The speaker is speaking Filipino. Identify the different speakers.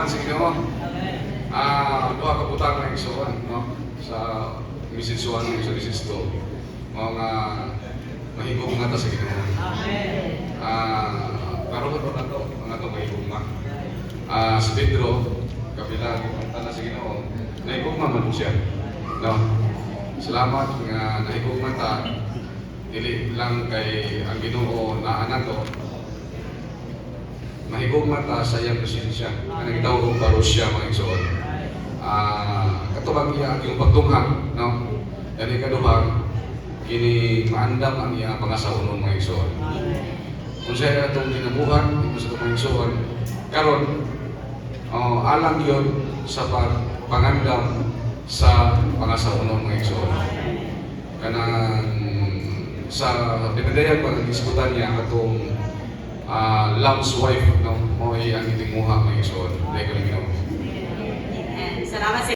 Speaker 1: sa Ginoo. Duha ka butang nga igsoon, no? Sa message 1 ng Iso mga mahigog nga ta sa Ginoo. Karon ko na to, mga to mahigog nga. Si Pedro, kapila kita na sa Ginoo, nahigog man siya. No? Salamat nga nahigog man ta. Dili lang kay ang Ginoo naa nato. Mahigog man ta sa iyang presensya. Ang gitawag og parusya mga igsoon. Katubag iya ang pagdunghan, no? Dali kaduhang kini maandam ang iya pangasawon mga igsoon. Kung siya atong ginabuhat dito sa mga igsoon, karon alang yon sa pangandam sa pangasawon mga igsoon. Kanang sa pinadayan pag-iskutan niya katong love's wife, no? Mo ang itinguha mga igsoon. Dahil ko lang ginawa.
Speaker 2: Salamat sa